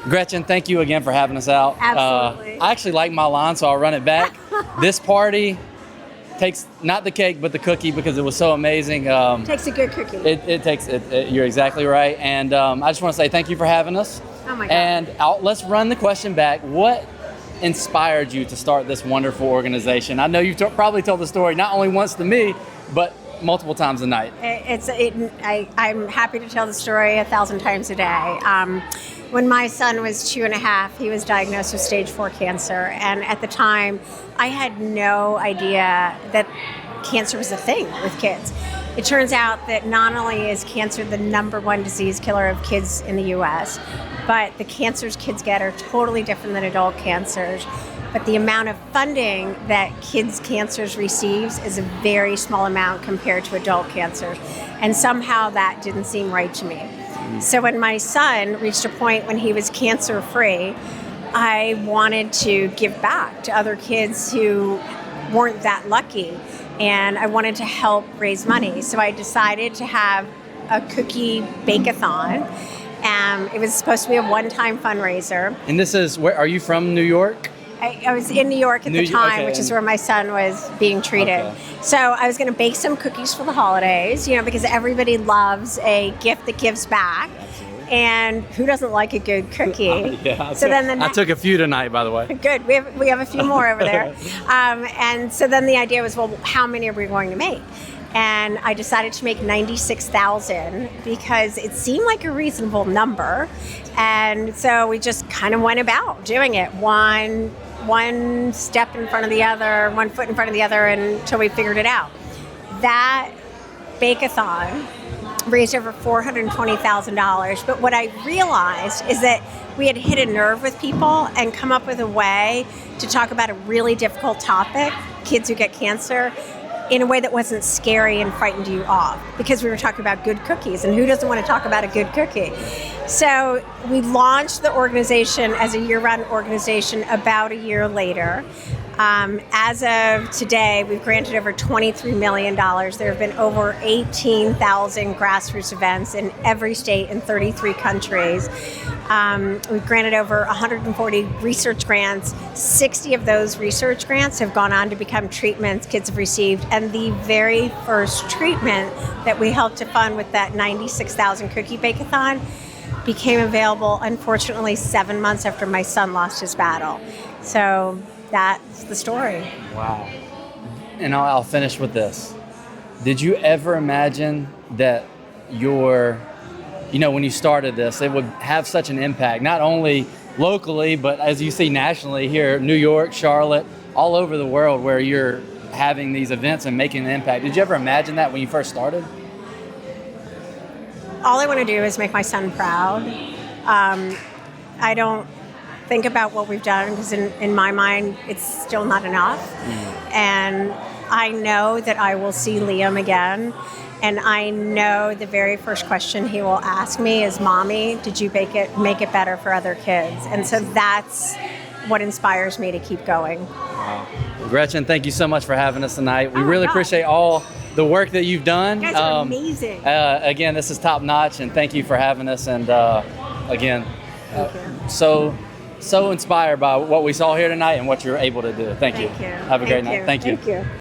Gretchen, thank you again for having us out. Absolutely. I actually like my line, so I'll run it back. This party takes not the cake, but the cookie because it was so amazing. Takes a good cookie. You're exactly right. And I just want to say thank you for having us. Oh my God. And let's run the question back. What inspired you to start this wonderful organization? I know you've probably told the story not only once to me, but multiple times a night. I'm happy to tell the story 1,000 times a day. When my son was 2.5, he was diagnosed with stage 4 cancer. And at the time, I had no idea that cancer was a thing with kids. It turns out that not only is cancer the #1 disease killer of kids in the U.S., but the cancers kids get are totally different than adult cancers. But the amount of funding that kids' cancers receives is a very small amount compared to adult cancers. And somehow that didn't seem right to me. So when my son reached a point when he was cancer-free, I wanted to give back to other kids who weren't that lucky. And I wanted to help raise money. So I decided to have a cookie bake-a-thon. It was supposed to be a one-time fundraiser. And this is, where are you from, New York? I was in New York at the time, okay, which is where my son was being treated. Okay. So I was going to bake some cookies for the holidays, because everybody loves a gift that gives back. Absolutely. And who doesn't like a good cookie? Yeah, So then I took a few tonight, by the way. Good. We have a few more over there. And so then the idea was, well, how many are we going to make? And I decided to make 96,000 because it seemed like a reasonable number. And so we just kind of went about doing it one step in front of the other, 1 foot in front of the other until we figured it out. That bake-a-thon raised over $420,000. But what I realized is that we had hit a nerve with people and come up with a way to talk about a really difficult topic, kids who get cancer, in a way that wasn't scary and frightened you off, because we were talking about good cookies, and who doesn't want to talk about a good cookie? So we launched the organization as a year-round organization about a year later. As of today, we've granted over $23 million. There have been over 18,000 grassroots events in every state in 33 countries. We've granted over 140 research grants. 60 of those research grants have gone on to become treatments kids have received. And the very first treatment that we helped to fund with that 96,000 cookie bake-a-thon became available, unfortunately, 7 months after my son lost his battle. So that's the story. Wow. And I'll finish with this. Did you ever imagine that when you started this, it would have such an impact, not only locally, but as you see nationally here, New York, Charlotte, all over the world, where you're having these events and making an impact? Did you ever imagine that when you first started? All I want to do is make my son proud. I don't think about what we've done because in my mind, it's still not enough. And I know that I will see Liam again. And I know the very first question he will ask me is, "Mommy, did you make it better for other kids?" And so that's what inspires me to keep going. Wow. Gretchen, thank you so much for having us tonight. We really appreciate all the work that you've done. You guys are amazing. Again, this is top notch, and thank you for having us. And again, Thank you. So inspired by what we saw here tonight and what you're able to do. Thank you. Thank you. Have a great night. Thank you. Thank you.